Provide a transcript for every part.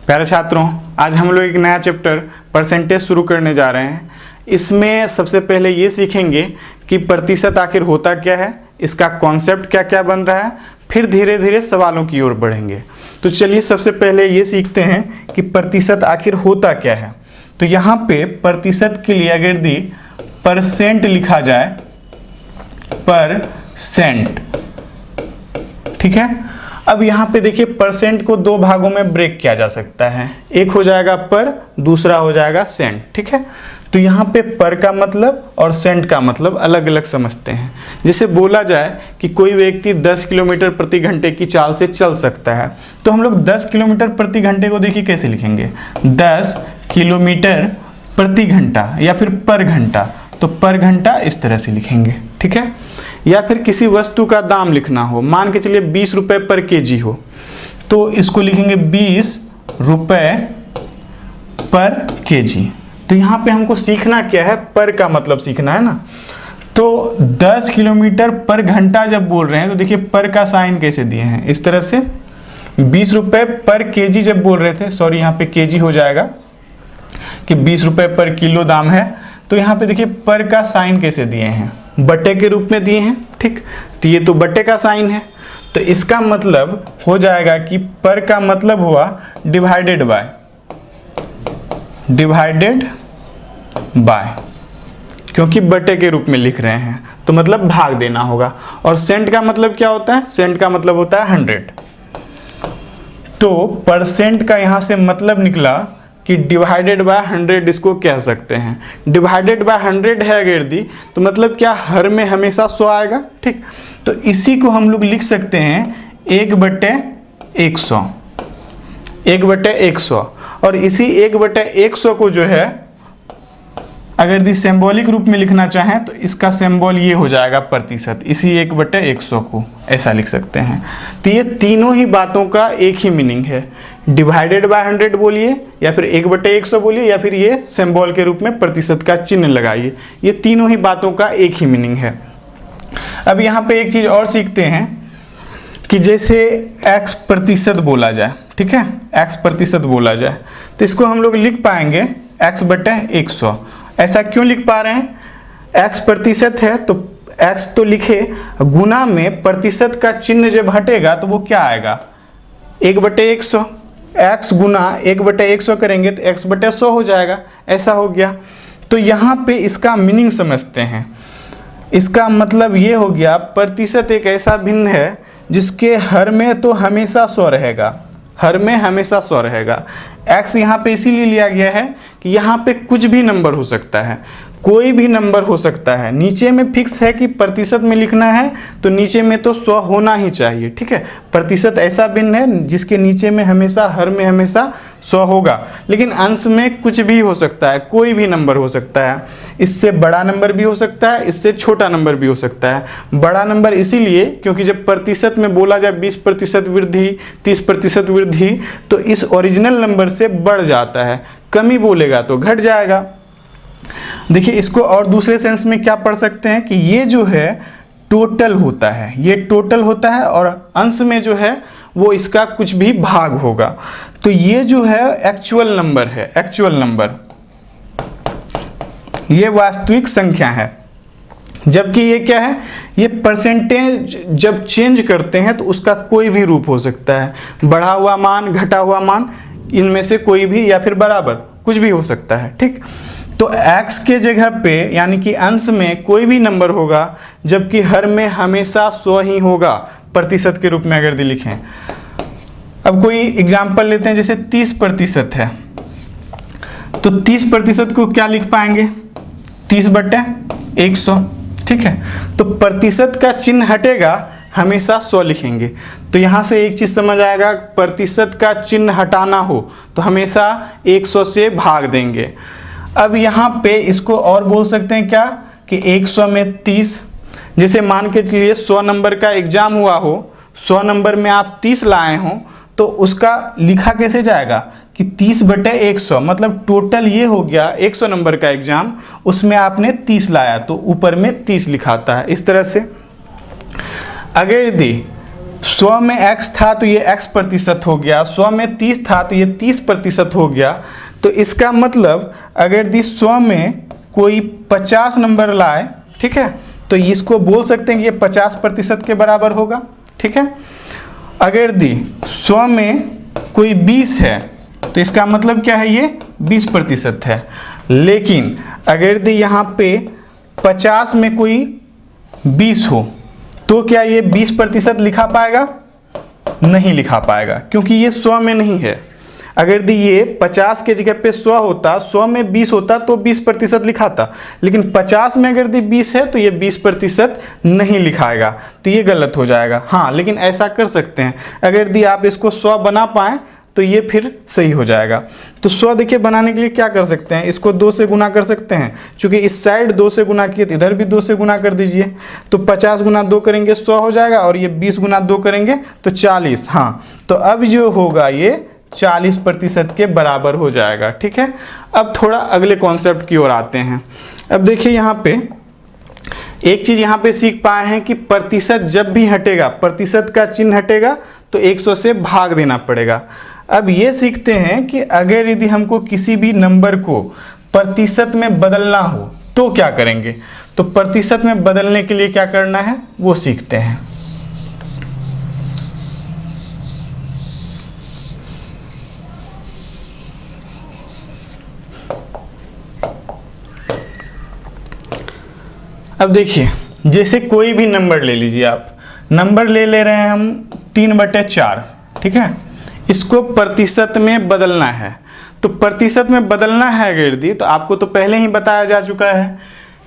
प्यारे छात्रों, आज हम लोग एक नया चैप्टर परसेंटेज शुरू करने जा रहे हैं। इसमें सबसे पहले ये सीखेंगे कि प्रतिशत आखिर होता क्या है, इसका कॉन्सेप्ट क्या क्या बन रहा है, फिर धीरे धीरे सवालों की ओर बढ़ेंगे। तो चलिए सबसे पहले ये सीखते हैं कि प्रतिशत आखिर होता क्या है। तो यहाँ पे प्रतिशत के लिए अगर दी परसेंट लिखा जाए, परसेंट, ठीक है। अब यहाँ पे देखिए परसेंट को दो भागों में ब्रेक किया जा सकता है, एक हो जाएगा पर, दूसरा हो जाएगा सेंट, ठीक है। तो यहाँ पे पर का मतलब और सेंट का मतलब अलग अलग समझते हैं। जैसे बोला जाए कि कोई व्यक्ति 10 किलोमीटर प्रति घंटे की चाल से चल सकता है, तो हम लोग 10 किलोमीटर प्रति घंटे को देखिए कैसे लिखेंगे, 10 किलोमीटर प्रति घंटा या फिर पर घंटा, तो पर घंटा इस तरह से लिखेंगे, ठीक है। या फिर किसी वस्तु का दाम लिखना हो, मान के चलिए 20 रुपये पर केजी हो, तो इसको लिखेंगे 20 रुपये पर केजी। तो यहाँ पे हमको सीखना क्या है, पर का मतलब सीखना है ना। तो 10 किलोमीटर पर घंटा जब बोल रहे हैं तो देखिए पर का साइन कैसे दिए हैं, इस तरह से। 20 रुपये पर केजी जब बोल रहे थे, सॉरी यहाँ पे केजी हो जाएगा कि 20 रुपये पर किलो दाम है, तो यहाँ पे देखिए पर का साइन कैसे दिए हैं, बटे के रूप में दिए हैं, ठीक। तो ये तो बटे का साइन है, तो इसका मतलब हो जाएगा कि पर का मतलब हुआ डिवाइडेड बाय, क्योंकि बटे के रूप में लिख रहे हैं तो मतलब भाग देना होगा। और सेंट का मतलब क्या होता है, सेंट का मतलब होता है 100। तो परसेंट का यहाँ से मतलब निकला कि डिवाइडेड बाय 100 इसको कह सकते हैं। डिवाइडेड बाय 100 है अगर दी तो मतलब क्या, हर में हमेशा 100 आएगा, ठीक। तो इसी को हम लोग लिख सकते हैं 1/100, 1/100। और इसी 1/100 को जो है अगर दी सिंबॉलिक रूप में लिखना चाहें तो इसका सिंबल ये हो जाएगा प्रतिशत, इसी 1/100 को ऐसा लिख सकते हैं। तो ये तीनों ही बातों का एक ही मीनिंग है, डिवाइडेड बाय 100 बोलिए या फिर 1/100 बोलिए या फिर ये सिंबल के रूप में प्रतिशत का चिन्ह लगाइए, ये तीनों ही बातों का एक ही मीनिंग है। अब यहाँ पे एक चीज़ और सीखते हैं कि जैसे x प्रतिशत बोला जाए, ठीक है, x प्रतिशत बोला जाए तो इसको हम लोग लिख पाएंगे x/100। ऐसा क्यों लिख पा रहे हैं, x प्रतिशत है तो x तो लिखे, गुना में प्रतिशत का चिन्ह जब हटेगा तो वो क्या आएगा, 1/100। x गुना 1/100 करेंगे तो x/100 हो जाएगा, ऐसा हो गया। तो यहाँ पे इसका मीनिंग समझते हैं। इसका मतलब ये हो गया, प्रतिशत एक ऐसा भिन्न है जिसके हर में तो हमेशा 100 रहेगा, हर में हमेशा 100 रहेगा। x यहाँ पे इसीलिए लिया गया है कि यहाँ पे कुछ भी नंबर हो सकता है, कोई भी नंबर हो सकता है। नीचे में फिक्स है कि प्रतिशत में लिखना है तो नीचे में तो 100 होना ही चाहिए, ठीक है। प्रतिशत ऐसा भिन्न है जिसके नीचे में हमेशा, हर में हमेशा 100 होगा। लेकिन अंश में कुछ भी हो सकता है, कोई भी नंबर हो सकता है। इससे बड़ा नंबर भी हो सकता है, इससे छोटा नंबर भी हो सकता है। बड़ा नंबर इसीलिए क्योंकि जब प्रतिशत में बोला जाए 20% वृद्धि, 30% वृद्धि, तो इस ओरिजिनल नंबर से बढ़ जाता है। कमी बोलेगा तो घट जाएगा। देखिए इसको और दूसरे सेंस में क्या पढ़ सकते हैं कि ये जो है टोटल होता है, ये टोटल होता है, और अंश में जो है वो इसका कुछ भी भाग होगा। तो ये जो है एक्चुअल नंबर है, एक्चुअल नंबर, ये वास्तविक संख्या है। जबकि ये क्या है, ये परसेंटेज जब चेंज करते हैं तो उसका कोई भी रूप हो सकता है, बढ़ा हुआ मान, घटा हुआ मान, इनमें से कोई भी, या फिर बराबर, कुछ भी हो सकता है, ठीक। तो x के जगह पे यानी कि अंश में कोई भी नंबर होगा, जबकि हर में हमेशा 100 ही होगा, प्रतिशत के रूप में अगर लिखें। अब कोई एग्जांपल लेते हैं, जैसे 30% है, तो 30% को क्या लिख पाएंगे, 30/100, ठीक है। तो प्रतिशत का चिन्ह हटेगा, हमेशा 100 लिखेंगे। तो यहाँ से एक चीज़ समझ आएगा, प्रतिशत का चिन्ह हटाना हो तो हमेशा 100 से भाग देंगे। अब यहाँ पे इसको और बोल सकते हैं क्या कि 100 में 30, जैसे मान के चलिए 100 नंबर का एग्जाम हुआ हो, 100 नंबर में आप 30 लाए हों, तो उसका लिखा कैसे जाएगा कि 30/100, मतलब टोटल ये हो गया 100 नंबर का एग्जाम, उसमें आपने 30 लाया तो ऊपर में 30 लिखाता है, इस तरह से। अगर यदि 100 में x था तो ये x प्रतिशत हो गया, 100 में 30 था तो ये 30 प्रतिशत हो गया। तो इसका मतलब अगर 100 में कोई 50 नंबर लाए, ठीक है, तो इसको बोल सकते हैं कि ये 50 प्रतिशत के बराबर होगा, ठीक है। अगर 100 में कोई 20 है तो इसका मतलब क्या है, ये 20 प्रतिशत है। लेकिन अगर यहाँ पे 50 में कोई 20 हो तो क्या ये 20 प्रतिशत लिखा पाएगा? नहीं लिखा पाएगा, क्योंकि ये 100 में नहीं है। अगर ये 50 के जगह पे 100 होता, 100 में 20 होता तो 20 प्रतिशत लिखाता, लेकिन 50 में अगर 20 है तो ये 20 प्रतिशत नहीं लिखाएगा, तो ये गलत हो जाएगा। हाँ, लेकिन ऐसा कर सकते हैं, अगर आप इसको 100 बना पाएँ तो ये फिर सही हो जाएगा। तो 100 देखिए बनाने के लिए क्या कर सकते हैं, इसको 2 से गुना कर सकते हैं, क्योंकि इस साइड 2 से गुना किए तो इधर भी 2 से गुना कर दीजिए। तो 50 गुना 2 करेंगे 100 हो जाएगा, और ये 20 गुना 2 करेंगे तो 40। हाँ, तो अब जो होगा ये 40 प्रतिशत के बराबर हो जाएगा, ठीक है। अब थोड़ा अगले कॉन्सेप्ट की ओर आते हैं। अब देखिए यहाँ पे एक चीज़ यहाँ पे सीख पाए हैं कि प्रतिशत जब भी हटेगा, प्रतिशत का चिन्ह हटेगा तो 100 से भाग देना पड़ेगा। अब ये सीखते हैं कि अगर यदि हमको किसी भी नंबर को प्रतिशत में बदलना हो तो क्या करेंगे। तो प्रतिशत में बदलने के लिए क्या करना है वो सीखते हैं। अब देखिए, जैसे कोई भी नंबर ले लीजिए आप, नंबर ले रहे हैं हम 3/4, ठीक है। इसको प्रतिशत में बदलना है, तो प्रतिशत में बदलना है अगर दी, तो आपको तो पहले ही बताया जा चुका है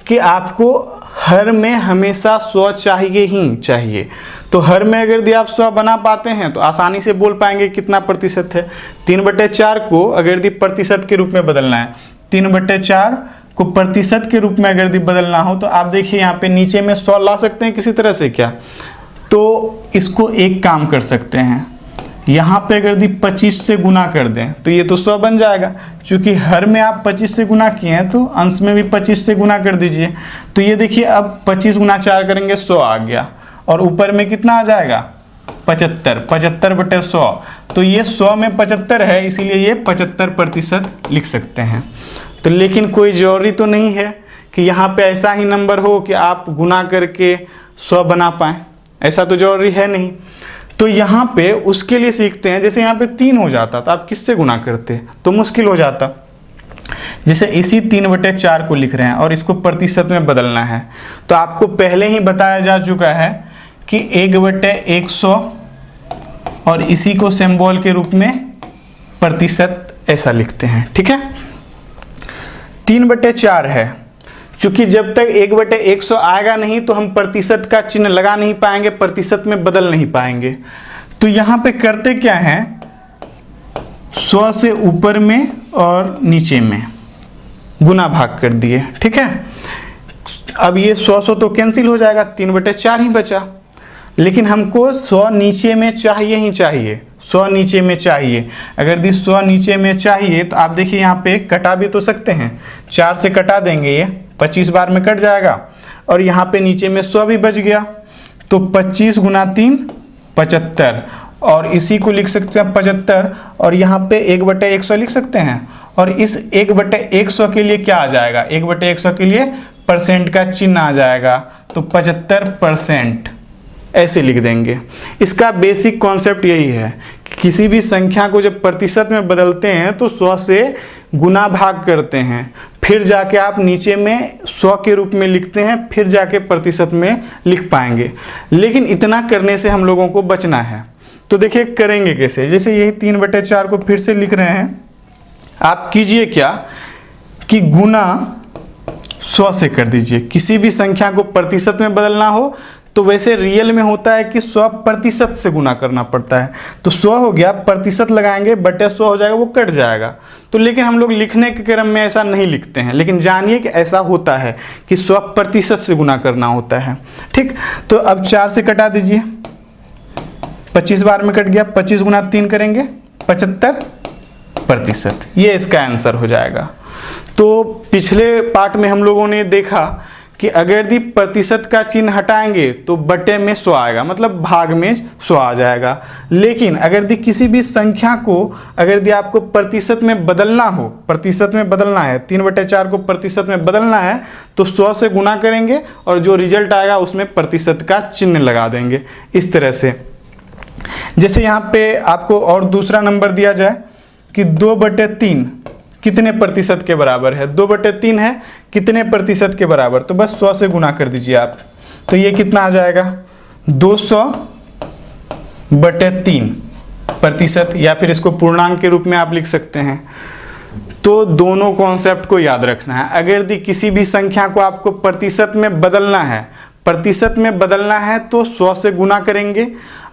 कि आपको हर में हमेशा 100 चाहिए ही चाहिए। तो हर में अगर दी आप 100 बना पाते हैं तो आसानी से बोल पाएंगे कितना प्रतिशत है। 3/4 को अगर दी प्रतिशत के रूप में बदलना है, 3/4 को प्रतिशत के रूप में अगर दी बदलना हो तो आप देखिए यहाँ पे नीचे में 100 ला सकते हैं किसी तरह से क्या। तो इसको एक काम कर सकते हैं, यहाँ पे अगर दी 25 से गुना कर दें तो ये तो 100 बन जाएगा। क्योंकि हर में आप 25 से गुना किए हैं तो अंश में भी 25 से गुना कर दीजिए। तो ये देखिए अब 25 गुना 4 करेंगे 100 आ गया, और ऊपर में कितना आ जाएगा 75, 75/100। तो ये 100 में 75 है, इसीलिए ये 75% लिख सकते हैं। तो लेकिन कोई ज़रूरी तो नहीं है कि यहाँ पे ऐसा ही नंबर हो कि आप गुना करके 100 बना पाएँ, ऐसा तो ज़रूरी है नहीं। तो यहाँ पे उसके लिए सीखते हैं, जैसे यहाँ पे 3 हो जाता तो आप किससे गुना करते तो मुश्किल हो जाता। जैसे इसी 3/4 को लिख रहे हैं और इसको प्रतिशत में बदलना है, तो आपको पहले ही बताया जा चुका है कि 1/100 और इसी को सिंबल के रूप में प्रतिशत ऐसा लिखते हैं, ठीक है। 3/4 है, क्योंकि जब तक 1/100 आएगा नहीं तो हम प्रतिशत का चिन्ह लगा नहीं पाएंगे, प्रतिशत में बदल नहीं पाएंगे। तो यहाँ पे करते क्या हैं, 100 से ऊपर में और नीचे में गुना भाग कर दिए, ठीक है। अब ये 100 तो कैंसिल हो जाएगा, 3/4 ही बचा। लेकिन हमको 100 नीचे में चाहिए ही चाहिए, 100 नीचे में चाहिए। अगर 100 नीचे में चाहिए तो आप देखिए यहाँ पे कटा भी तो सकते हैं, 4 से कटा देंगे, ये 25 बार में कट जाएगा, और यहाँ पे नीचे में 100 भी बच गया। तो 25 गुना 3 75, और इसी को लिख सकते हैं 75, और यहाँ पे 1/100 लिख सकते हैं। और इस 1/100 के लिए क्या आ जाएगा, 1/100 के लिए परसेंट का चिन्ह आ जाएगा, तो 75% ऐसे लिख देंगे। इसका बेसिक कॉन्सेप्ट यही है कि किसी भी संख्या को जब प्रतिशत में बदलते हैं तो 100 से गुना भाग करते हैं, फिर जाके आप नीचे में 100 के रूप में लिखते हैं, फिर जाके प्रतिशत में लिख पाएंगे। लेकिन इतना करने से हम लोगों को बचना है। तो देखिए करेंगे कैसे, जैसे यही 3/4 को फिर से लिख रहे हैं, आप कीजिए क्या कि गुना 100 से कर दीजिए। किसी भी संख्या को प्रतिशत में बदलना हो तो वैसे रियल में होता है कि 100% से गुना करना पड़ता है। तो 100 हो गया, प्रतिशत लगाएंगे, बटे 100 हो जाएगा, वो कट जाएगा। तो लेकिन हम लोग लिखने के क्रम में ऐसा नहीं लिखते हैं, लेकिन जानिए कि ऐसा होता है कि 100% से गुना करना होता है, ठीक। तो अब 4 से कटा दीजिए, 25 बार में कट गया, 25 गुना 3 करेंगे 75%, ये इसका आंसर हो जाएगा। तो पिछले पार्ट में हम लोगों ने देखा कि अगर यदि प्रतिशत का चिन्ह हटाएंगे तो बटे में 100 आएगा, मतलब भाग में 100 आ जाएगा। लेकिन अगर यदि किसी भी संख्या को अगर यदि आपको प्रतिशत में बदलना हो, प्रतिशत में बदलना है, 3/4 को प्रतिशत में बदलना है तो 100 से गुना करेंगे और जो रिजल्ट आएगा उसमें प्रतिशत का चिन्ह लगा देंगे। इस तरह से जैसे यहाँ पे आपको और दूसरा नंबर दिया जाए कि 2/3 कितने प्रतिशत के बराबर है, 2/3 है कितने प्रतिशत के बराबर, तो बस 100 से गुना कर दीजिए आप, तो ये कितना आ जाएगा 200/3 प्रतिशत, या फिर इसको पूर्णांक के रूप में आप लिख सकते हैं। तो दोनों कॉन्सेप्ट को याद रखना है। अगर यदि किसी भी संख्या को आपको प्रतिशत में बदलना है, प्रतिशत में बदलना है तो 100 से गुना करेंगे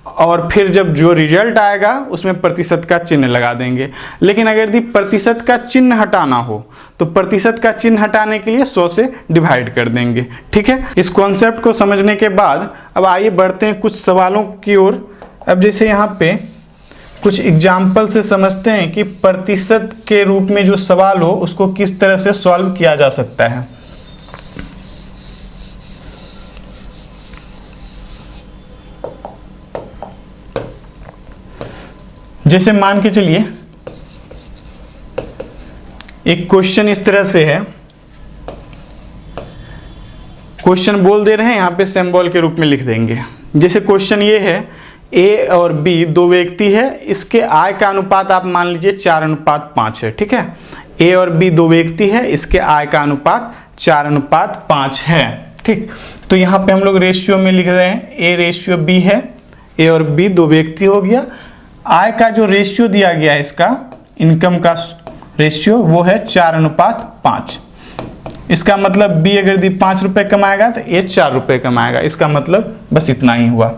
और फिर जब जो रिजल्ट आएगा उसमें प्रतिशत का चिन्ह लगा देंगे। लेकिन अगर यदि प्रतिशत का चिन्ह हटाना हो तो प्रतिशत का चिन्ह हटाने के लिए 100 से डिवाइड कर देंगे। ठीक है, इस कॉन्सेप्ट को समझने के बाद अब आइए बढ़ते हैं कुछ सवालों की ओर। अब जैसे यहाँ पे कुछ एग्जाम्पल से समझते हैं कि प्रतिशत के रूप में जो सवाल हो उसको किस तरह से सॉल्व किया जा सकता है। जैसे मान के चलिए एक क्वेश्चन इस तरह से है, क्वेश्चन बोल दे रहे हैं, यहाँ पे सिंबल के रूप में लिख देंगे। जैसे क्वेश्चन ये है, ए और बी दो व्यक्ति है, इसके आय का अनुपात आप मान लीजिए 4:5 है। ठीक है, ए और बी दो व्यक्ति है, इसके आय का अनुपात 4:5 है। ठीक, तो यहाँ पे हम लोग रेशियो में लिख रहे हैं, ए रेशियो बी है, ए और बी दो व्यक्ति हो गया। आय का जो रेशियो दिया गया है इसका, इनकम का रेशियो, वो है 4:5। इसका मतलब बी अगर दी 5 रुपए कमाएगा तो ए 4 रुपए कमाएगा। इसका मतलब बस इतना ही हुआ।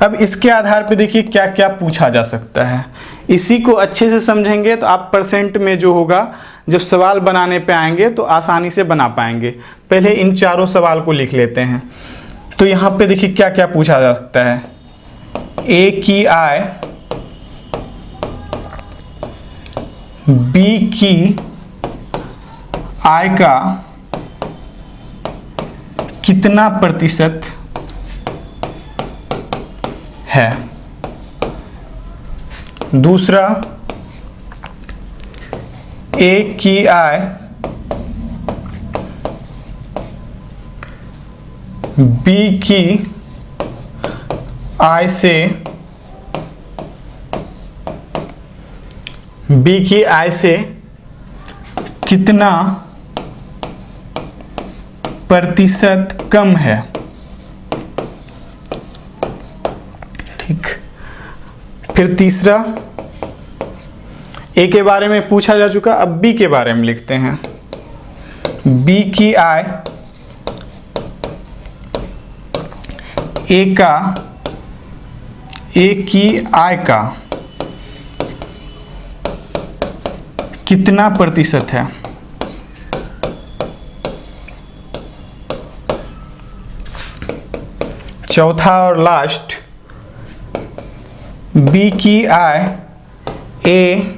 अब इसके आधार पे देखिए क्या क्या पूछा जा सकता है। इसी को अच्छे से समझेंगे तो आप परसेंट में जो होगा जब सवाल बनाने पे आएंगे तो आसानी से बना पाएंगे। पहले इन चारों सवाल को लिख लेते हैं। तो यहाँ पे देखिए क्या क्या पूछा जा सकता है। ए की आय बी की आय का कितना प्रतिशत है। दूसरा, ए की आय बी की आय से कितना प्रतिशत कम है। ठीक, फिर तीसरा, ए के बारे में पूछा जा चुका, अब बी के बारे में लिखते हैं। बी की आय ए की आय का कितना प्रतिशत है। चौथा और लास्ट, बी की आय ए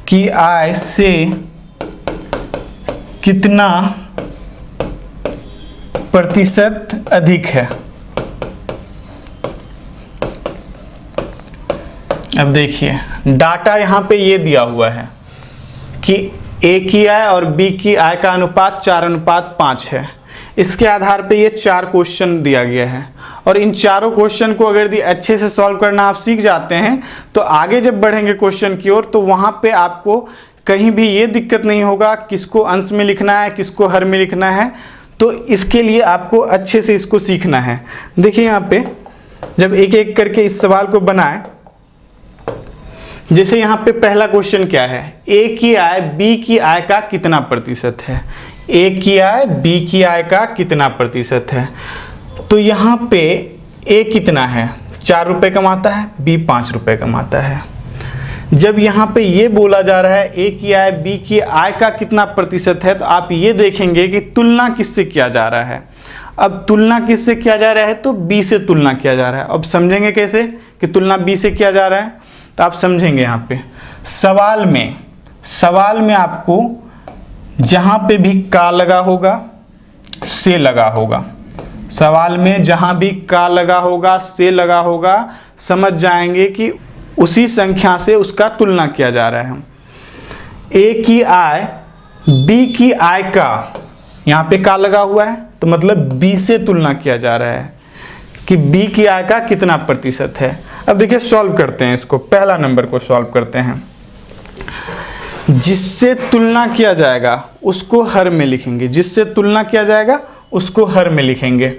की आय से कितना प्रतिशत अधिक है। अब देखिए डाटा यहाँ पे ये दिया हुआ है कि ए की आय और बी की आय का अनुपात 4:5 है। इसके आधार पे ये 4 क्वेश्चन दिया गया है और इन चारों क्वेश्चन को अगर यदि अच्छे से सॉल्व करना आप सीख जाते हैं तो आगे जब बढ़ेंगे क्वेश्चन की ओर तो वहाँ पे आपको कहीं भी ये दिक्कत नहीं होगा किसको अंश में लिखना है, किसको हर में लिखना है। तो इसके लिए आपको अच्छे से इसको सीखना है। देखिए यहाँ पे जब एक एक करके इस सवाल को बनाएं, जैसे यहाँ पे पहला क्वेश्चन क्या है, ए की आय बी की आय का कितना प्रतिशत है। ए की आय बी की आय का कितना प्रतिशत है। तो यहाँ पे ए कितना है, 4 रुपए कमाता है, बी 5 रुपए कमाता है। जब यहाँ पे ये बोला जा रहा है ए की आय बी की आय का कितना प्रतिशत है, तो आप ये देखेंगे कि तुलना किससे किया जा रहा है। अब तुलना किससे किया जा रहा है, तो बी से तुलना किया जा रहा है। अब समझेंगे कैसे कि तुलना बी से किया जा रहा है, तो आप समझेंगे यहाँ पे सवाल में आपको जहाँ पे भी का लगा होगा, से लगा होगा। सवाल में जहाँ भी का लगा होगा, से लगा होगा, समझ जाएंगे कि उसी संख्या से उसका तुलना किया जा रहा है। ए की आय बी की आय का, यहाँ पे का लगा हुआ है तो मतलब बी से तुलना किया जा रहा है कि बी की आय का कितना प्रतिशत है। अब देखिए सॉल्व करते हैं इसको, पहला नंबर को सॉल्व करते हैं। जिससे तुलना किया जाएगा उसको हर में लिखेंगे, जिससे तुलना किया जाएगा उसको हर में लिखेंगे।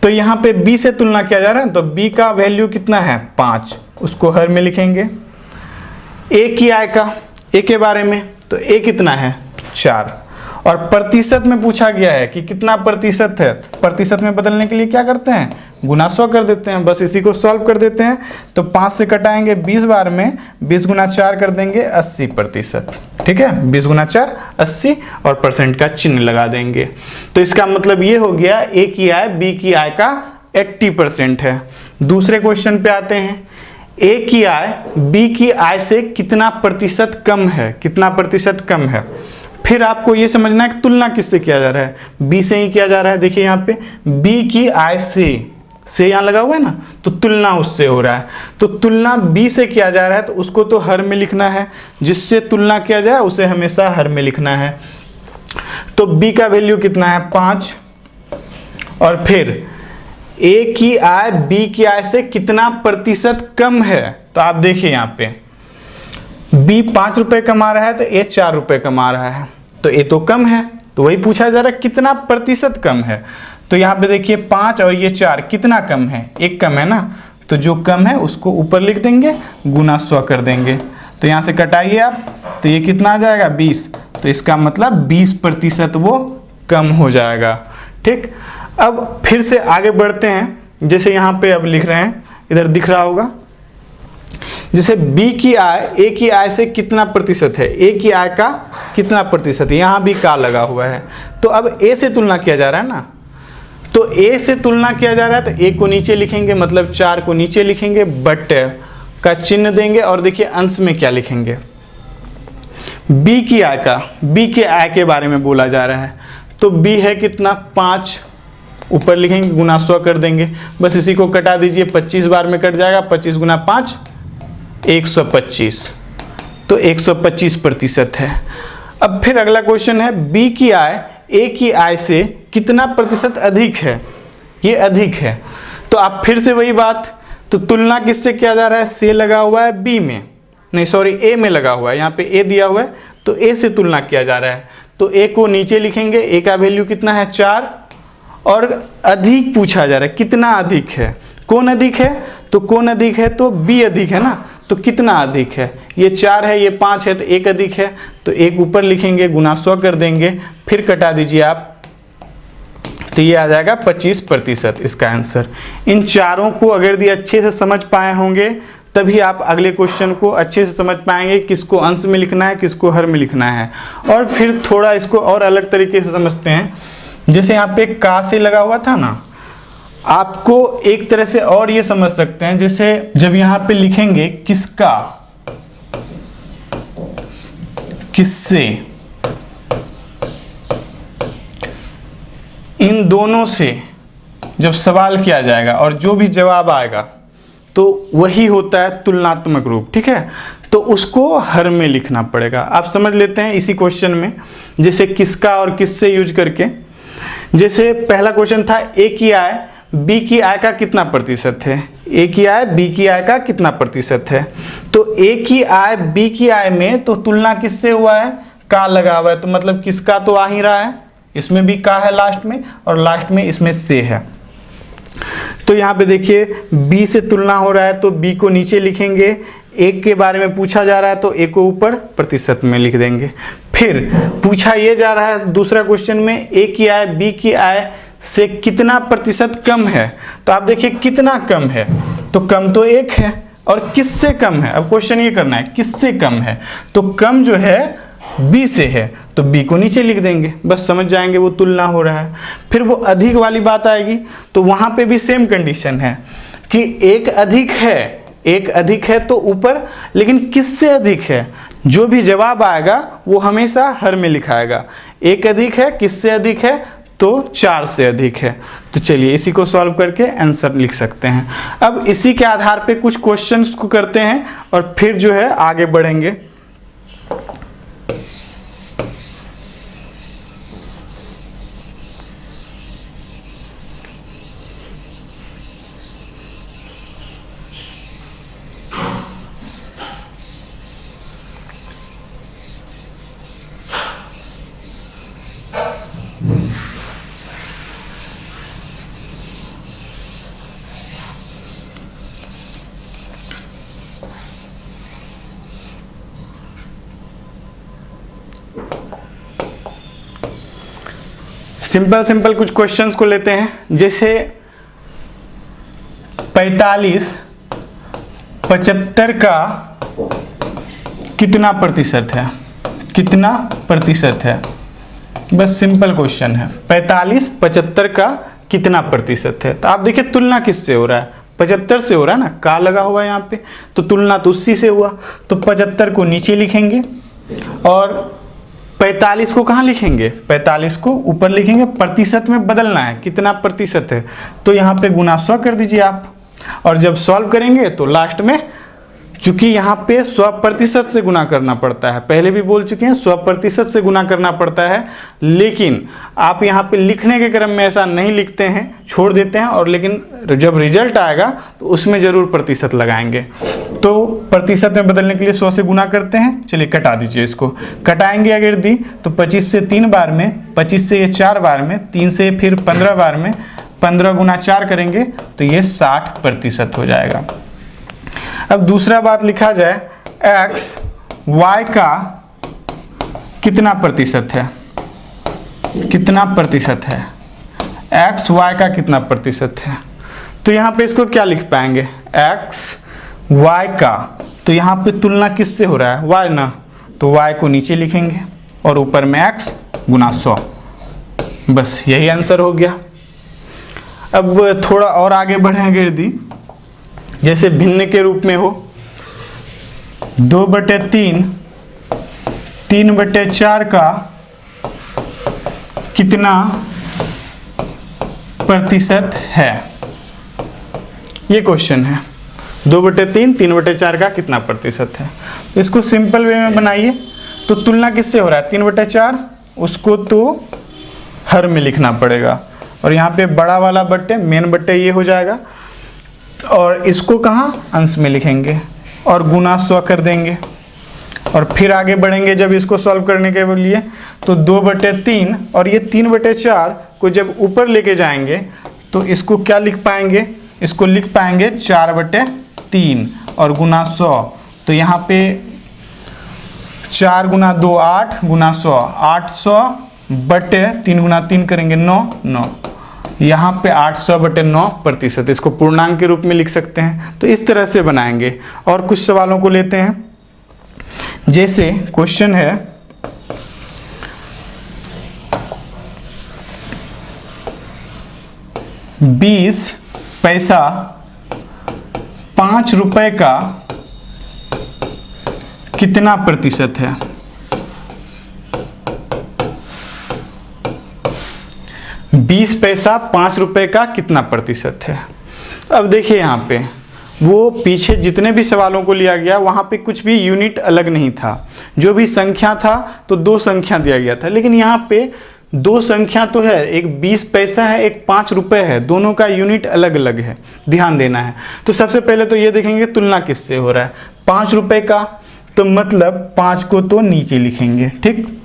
तो यहाँ पे b से तुलना किया जा रहा है तो b का वैल्यू कितना है 5, उसको हर में लिखेंगे। a की आय का, a के बारे में तो a कितना है 4, और प्रतिशत में पूछा गया है कि कितना प्रतिशत है। प्रतिशत में बदलने के लिए क्या करते हैं, गुना 100 कर देते हैं। बस इसी को सॉल्व कर देते हैं। तो 5 से कटाएंगे 20 बार में, 20 गुना 4 कर देंगे 80%। ठीक है, 20 गुना 4 80 और परसेंट का चिन्ह लगा देंगे। तो इसका मतलब ये हो गया ए की आय बी की आय का 80% है। दूसरे क्वेश्चन पे आते हैं। ए की आय बी की आय से कितना प्रतिशत कम है, कितना प्रतिशत कम है। फिर आपको ये समझना है कि तुलना किससे किया जा रहा है, बी से ही किया जा रहा है। देखिए यहाँ पे बी की आय से यहाँ लगा हुआ है ना, तो तुलना उससे हो रहा है। तो तुलना बी से किया जा रहा है तो उसको तो हर में लिखना है, जिससे तुलना किया जाए उसे हमेशा हर में लिखना है। तो बी का वैल्यू कितना है 5, और फिर ए की आय बी की आय से कितना प्रतिशत कम है। तो आप देखिए यहाँ पे बी 5 रुपए कमा रहा है तो ए 4 रुपए कमा रहा है, तो ए तो कम है, तो वही पूछा जा रहा है कितना प्रतिशत कम है। तो यहाँ पे देखिए 5 और ये 4 कितना कम है, एक कम है ना, तो जो कम है उसको ऊपर लिख देंगे, गुना 100 कर देंगे। तो यहाँ से कटाइए आप, तो ये कितना आ जाएगा 20, तो इसका मतलब 20% वो कम हो जाएगा। ठीक, अब फिर से आगे बढ़ते हैं। जैसे यहाँ पे अब लिख रहे हैं, इधर दिख रहा होगा, जैसे बी की आय ए की आय से कितना प्रतिशत है, ए की आय का कितना प्रतिशत है, यहाँ भी का लगा हुआ है। तो अब ए से तुलना किया जा रहा है ना, तो ए से तुलना किया जा रहा है तो ए को नीचे लिखेंगे, मतलब 4 को नीचे लिखेंगे, बट का चिन्ह देंगे, और देखिए अंश में क्या लिखेंगे, बी की आय का, बी के आय के बारे में बोला जा रहा है। तो बी है कितना 5, ऊपर लिखेंगे, गुना 100 कर देंगे। बस इसी को कटा दीजिए, 25 बार में कट जाएगा, 25 गुना 5 125, तो 125% है। अब फिर अगला क्वेश्चन है, बी की आय ए की आय से कितना प्रतिशत अधिक है, ये अधिक है। तो आप फिर से वही बात, तो तुलना किससे किया जा रहा है, से लगा हुआ है बी में, नहीं सॉरी ए में लगा हुआ है, यहाँ पे ए दिया हुआ है तो ए से तुलना किया जा रहा है। तो ए को नीचे लिखेंगे, ए का वैल्यू कितना है 4, और अधिक पूछा जा रहा है, कितना अधिक है, कौन अधिक है, तो कौन अधिक है, तो बी अधिक है ना, तो कितना अधिक है, ये 4 है ये 5 है, तो एक अधिक है, तो एक ऊपर लिखेंगे, गुना 100 कर देंगे, फिर कटा दीजिए आप, तो ये आ जाएगा 25% इसका आंसर। इन चारों को अगर यदि अच्छे से समझ पाए होंगे तभी आप अगले क्वेश्चन को अच्छे से समझ पाएंगे, किसको अंश में लिखना है, किसको हर में लिखना है। और फिर थोड़ा इसको और अलग तरीके से समझते हैं। जैसे यहाँ पे का से लगा हुआ था ना, आपको एक तरह से और ये समझ सकते हैं, जैसे जब यहाँ पे लिखेंगे किसका, किससे, इन दोनों से जब सवाल किया जाएगा और जो भी जवाब आएगा तो वही होता है तुलनात्मक रूप। ठीक है, तो उसको हर में लिखना पड़ेगा। आप समझ लेते हैं इसी क्वेश्चन में, जैसे किसका और किससे यूज करके। जैसे पहला क्वेश्चन था, ए की आय बी की आय का कितना प्रतिशत है, ए की आय बी की आय का कितना प्रतिशत है। तो ए की आय बी की आय में तो तुलना किससे हुआ है, का लगा हुआ है, तो मतलब किसका तो आ ही रहा है, इसमें भी का है लास्ट में, और लास्ट में इसमें से है। तो यहाँ पे देखिए बी से तुलना हो रहा है तो बी को नीचे लिखेंगे, ए के बारे में पूछा जा रहा है तो ए को ऊपर प्रतिशत में लिख देंगे। फिर पूछा ये जा रहा है दूसरा क्वेश्चन में, ए की आय बी की आय से कितना प्रतिशत कम है। तो आप देखिए कितना कम है, तो कम तो 1 है, और किससे कम है, अब क्वेश्चन ये करना है किससे कम है, तो कम जो है बी से है, तो बी को नीचे लिख देंगे, बस समझ जाएंगे वो तुलना हो रहा है। फिर वो अधिक वाली बात आएगी तो वहां पे भी सेम कंडीशन है कि एक अधिक है, एक अधिक है तो ऊपर, लेकिन किससे अधिक है, जो भी जवाब आएगा वो हमेशा हर में लिखाएगा। एक अधिक है, किससे अधिक है, तो 4 से अधिक है। तो चलिए इसी को सॉल्व करके आंसर लिख सकते हैं। अब इसी के आधार पे कुछ क्वेश्चंस को करते हैं और फिर जो है आगे बढ़ेंगे। सिंपल कुछ क्वेश्चंस को लेते हैं। जैसे 45 75 का कितना प्रतिशत है, कितना प्रतिशत है, बस सिंपल क्वेश्चन है। 45 75 का कितना प्रतिशत है। तो आप देखिए तुलना किससे हो रहा है, 75 से हो रहा है ना, का लगा हुआ है यहाँ पे, तो तुलना तो उसी से हुआ। तो 75 को नीचे लिखेंगे और 45 को कहाँ लिखेंगे, 45 को ऊपर लिखेंगे। प्रतिशत में बदलना है, कितना प्रतिशत है, तो यहाँ पे गुना 100 कर दीजिए आप। और जब सॉल्व करेंगे तो लास्ट में, चूंकि यहाँ पे 100% से गुना करना पड़ता है, पहले भी बोल चुके हैं 100% से गुना करना पड़ता है, लेकिन आप यहाँ पे लिखने के क्रम में ऐसा नहीं लिखते हैं, छोड़ देते हैं। और लेकिन जब रिजल्ट आएगा तो उसमें ज़रूर प्रतिशत लगाएंगे। तो प्रतिशत में बदलने के लिए 100 से गुना करते हैं। चलिए कटा दीजिए इसको, कटाएंगे अगर दी तो 25 से 3 बार में, 25 से ये 4 बार में, 3 से फिर 15 बार में, 15 गुना 4 करेंगे तो ये 60% हो जाएगा। अब दूसरा बात लिखा जाए, x y का कितना प्रतिशत है, कितना प्रतिशत है, x y का कितना प्रतिशत है। तो यहाँ पे इसको क्या लिख पाएंगे, x y का, तो यहाँ पे तुलना किससे हो रहा है, y ना, तो y को नीचे लिखेंगे और ऊपर में x गुना 100, बस यही आंसर हो गया। अब थोड़ा और आगे बढ़ेंगे दी, जैसे भिन्न के रूप में हो, 2/3 3/4 का कितना प्रतिशत है, ये क्वेश्चन है। 2/3 3/4 का कितना प्रतिशत है। तो इसको सिंपल वे में बनाइए। तो तुलना किससे हो रहा है, 3/4, उसको तो हर में लिखना पड़ेगा और यहाँ पे बड़ा वाला बट्टे, मेन बट्टे ये हो जाएगा, और इसको कहाँ अंश में लिखेंगे और गुना 100 कर देंगे। और फिर आगे बढ़ेंगे जब इसको सॉल्व करने के लिए, तो 2/3 और ये 3/4 को जब ऊपर लेके जाएंगे तो इसको क्या लिख पाएंगे, इसको लिख पाएंगे 4/3 और गुना 100। तो यहाँ पे 4 गुना 2 8 गुना 100, 800/3 गुना 3 करेंगे 9 9, यहाँ पे 800/9%, इसको पूर्णांक के रूप में लिख सकते हैं। तो इस तरह से बनाएंगे। और कुछ सवालों को लेते हैं। जैसे क्वेश्चन है, ₹20 5 रुपए का कितना प्रतिशत है। 20 पैसा 5 रुपए का कितना प्रतिशत है। अब देखिए यहाँ पे वो पीछे जितने भी सवालों को लिया गया वहाँ पे कुछ भी यूनिट अलग नहीं था, जो भी संख्या था तो 2 संख्या दिया गया था, लेकिन यहाँ पे 2 संख्या तो है, एक 20 पैसा है, एक 5 रुपए है, दोनों का यूनिट अलग अलग है, ध्यान देना है। तो सबसे पहले तो ये देखेंगे तुलना किससे हो रहा है, 5 रुपए का, तो मतलब 5 को तो नीचे लिखेंगे, ठीक।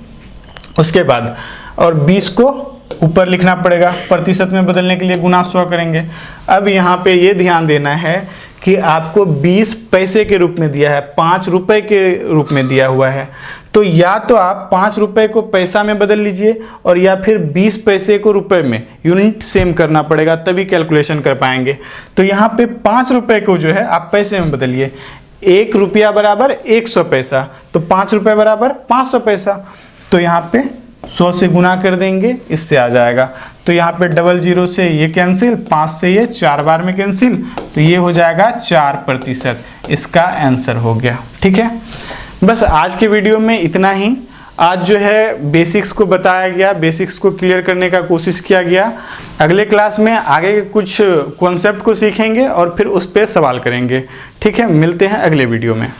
उसके बाद और 20 को ऊपर लिखना पड़ेगा, प्रतिशत में बदलने के लिए गुना 100 करेंगे। अब यहाँ पे ये ध्यान देना है कि आपको 20 पैसे के रूप में दिया है, 5 रुपए के रूप में दिया हुआ है, तो या तो आप 5 रुपए को पैसा में बदल लीजिए और या फिर 20 पैसे को रुपए में, यूनिट सेम करना पड़ेगा तभी कैलकुलेशन कर पाएंगे। तो यहाँ पे 5 रुपए को जो है आप पैसे में बदलिए, 1 रुपया बराबर 100 पैसा, तो 5 रुपये बराबर 500 पैसा। तो यहाँ पे 100 से गुना कर देंगे, इससे आ जाएगा। तो यहाँ पे 00 से ये कैंसिल, 5 से ये 4 बार में कैंसिल, तो ये हो जाएगा 4%। इसका आंसर हो गया, ठीक है। बस आज के वीडियो में इतना ही। आज जो है बेसिक्स को बताया गया, बेसिक्स को क्लियर करने का कोशिश किया गया। अगले क्लास में आगे के कुछ कॉन्सेप्ट को सीखेंगे और फिर उस पर सवाल करेंगे। ठीक है, मिलते हैं अगले वीडियो में।